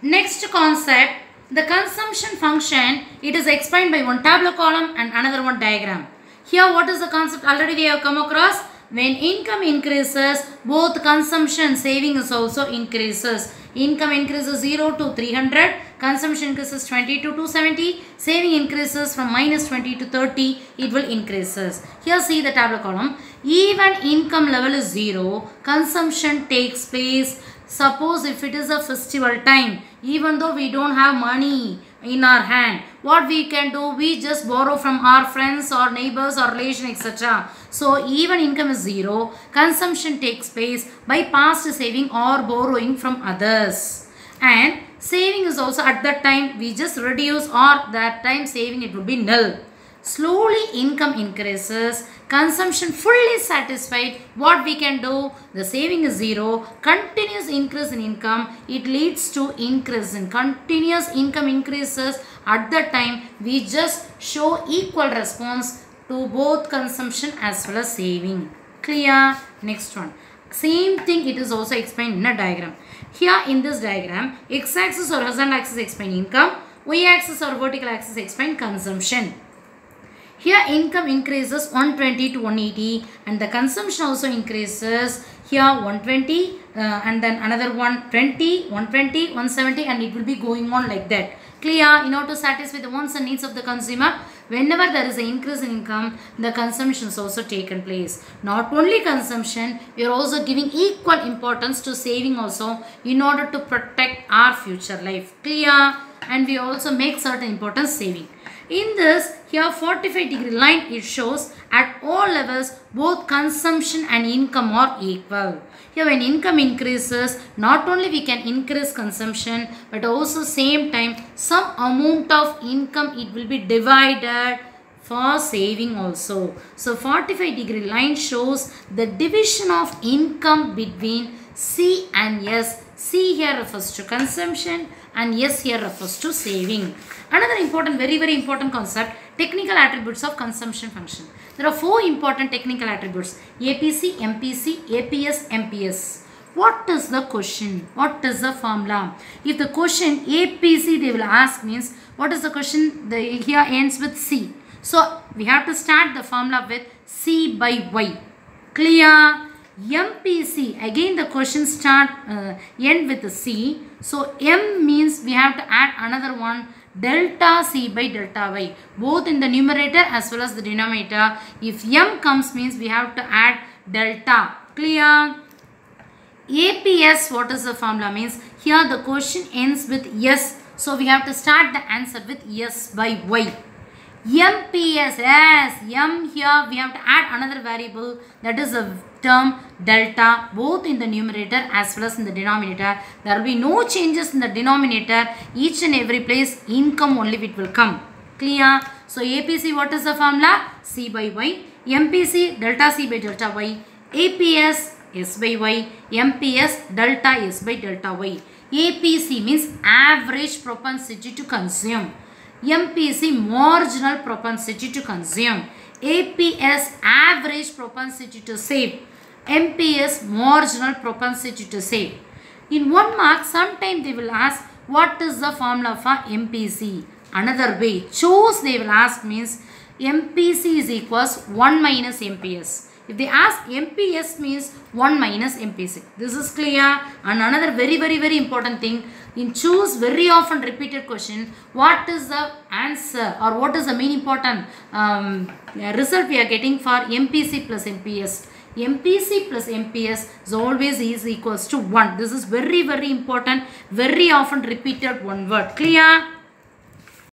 Next concept, the consumption function, it is explained by one tabular column and another one diagram. Here what is the concept? Already we have come across. When income increases, both consumption and saving is also increases. Income increases 0 to 300, consumption increases 20 to 270, saving increases from minus 20 to 30, it will increases. Here see the tabular column. Even income level is 0, consumption takes place. Suppose if it is a festival time, even though we don't have money in our hand, what we can do, we just borrow from our friends or neighbors or relation, etc. So even income is 0, consumption takes place by past saving or borrowing from others. And saving is also at that time we just reduce, or that time saving it will be nil. Slowly income increases, consumption fully satisfied, what we can do, the saving is 0, continuous increase in income, it leads to increase in continuous income increases. At that time we just show equal response to both consumption as well as saving. Clear? Next one. Same thing it is also explained in a diagram. Here in this diagram, x-axis or horizontal axis explain income, y-axis or vertical axis explain consumption. Here income increases 120 to 180 and the consumption also increases. Here 120 and then another 120, 120, 170 and it will be going on like that. Clear? In order to satisfy the wants and needs of the consumer, whenever there is an increase in income, the consumption is also taken place. Not only consumption, we are also giving equal importance to saving also in order to protect our future life. Clear? And we also make certain importance saving. In this, here 45-degree line, it shows at all levels both consumption and income are equal. Here when income increases, not only we can increase consumption, but also same time some amount of income it will be divided for saving also. So 45-degree line shows the division of income between C and S. C here refers to consumption and S here refers to saving. Another important, very important concept, technical attributes of consumption function. There are 4 important technical attributes: APC, MPC, APS, MPS. What is the question? What is the formula? If the question APC they will ask means, what is the question? Here ends with C. So we have to start the formula with C by Y. Clear? MPC, again the question end with the C. So M means we have to add another one, delta C by delta Y, both in the numerator as well as the denominator. If M comes means we have to add delta. Clear? APS, what is the formula means? Here the question ends with S, so we have to start the answer with S by Y. MPS, yes, M here we have to add another variable, that is a term delta, both in the numerator as well as in the denominator. There will be no changes in the denominator, each and every place income only it will come. Clear? So APC, what is the formula? C by Y. MPC, delta C by delta Y. APS, S by Y. MPS, delta S by delta Y. APC means average propensity to consume. MPC, marginal propensity to consume. APS, average propensity to save. MPS, marginal propensity to save. In 1 mark, sometime they will ask what is the formula for MPC. Another way, choose they will ask means MPC is equals 1 minus MPS. If they ask MPS means 1 minus MPC. This is clear. And another very important thing, in choose very often repeated question, what is the answer or what is the main important result we are getting for MPC plus MPS? MPC plus MPS is always equals to 1. This is very important, very often repeated one word. Clear?